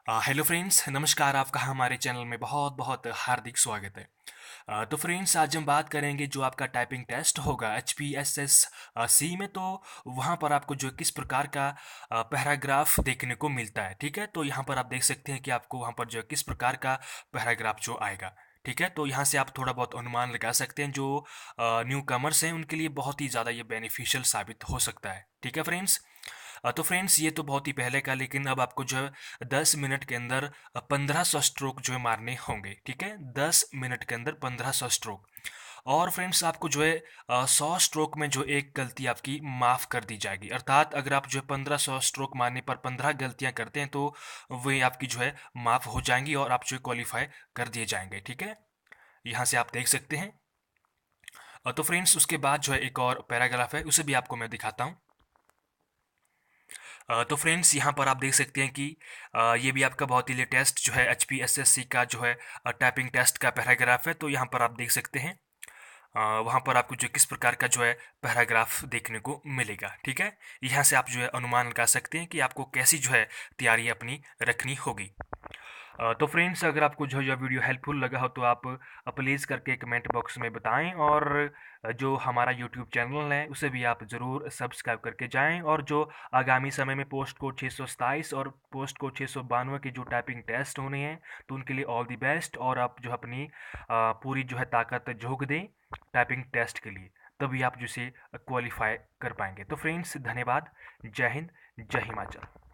Hello friends, नमस्कार। आपका हमारे चैनल में बहुत बहुत हार्दिक स्वागत है। तो फ्रेंड्स, आज हम बात करेंगे जो आपका टाइपिंग टेस्ट होगा H P S S C में। तो वहाँ पर आपको जो किस प्रकार का पैराग्राफ देखने को मिलता है, ठीक है। तो यहाँ पर आप देख सकते हैं कि आपको वहाँ पर जो किस प्रकार का पैराग्राफ जो आएगा, ठीक है। तो यहाँ से आप थोड़ा बहुत अनुमान लगा सकते हैं। जो न्यू कमर्स हैं उनके लिए बहुत ही ज़्यादा ये बेनिफिशियल साबित हो सकता है, ठीक है फ्रेंड्स। तो फ्रेंड्स, ये तो बहुत ही पहले का, लेकिन अब आपको जो है 10 मिनट के अंदर 1500 स्ट्रोक जो है मारने होंगे, ठीक है। 10 मिनट के अंदर 1500 स्ट्रोक। और फ्रेंड्स, आपको जो है 100 स्ट्रोक में जो एक गलती आपकी माफ़ कर दी जाएगी। अर्थात अगर आप जो है 1500 स्ट्रोक मारने पर 15 गलतियां करते हैं तो वे आपकी जो है माफ़ हो जाएंगी और आप जो है क्वालिफाई कर दिए जाएंगे, ठीक है। यहाँ से आप देख सकते हैं। तो फ्रेंड्स, उसके बाद जो है एक और पैराग्राफ है, उसे भी आपको मैं दिखाता हूँ। तो फ्रेंड्स, यहाँ पर आप देख सकते हैं कि ये भी आपका बहुत ही लेटेस्ट जो है H P S S C का जो है टाइपिंग टेस्ट का पैराग्राफ है। तो यहाँ पर आप देख सकते हैं वहाँ पर आपको जो किस प्रकार का जो है पैराग्राफ देखने को मिलेगा, ठीक है। यहाँ से आप जो है अनुमान लगा सकते हैं कि आपको कैसी जो है तैयारी अपनी रखनी होगी। तो फ्रेंड्स, अगर आपको जो यह वीडियो हेल्पफुल लगा हो तो आप प्लीज़ करके कमेंट बॉक्स में बताएं। और जो हमारा यूट्यूब चैनल है उसे भी आप ज़रूर सब्सक्राइब करके जाएं। और जो आगामी समय में पोस्ट कोड 627 और पोस्ट कोड 692 की जो टाइपिंग टेस्ट होने हैं, तो उनके लिए ऑल द बेस्ट। और आप जो अपनी पूरी जो है ताकत झोंक दें टाइपिंग टेस्ट के लिए, तभी आप जिसे क्वालिफाई कर पाएंगे। तो फ्रेंड्स, धन्यवाद। जय हिंद, जय हिमाचल।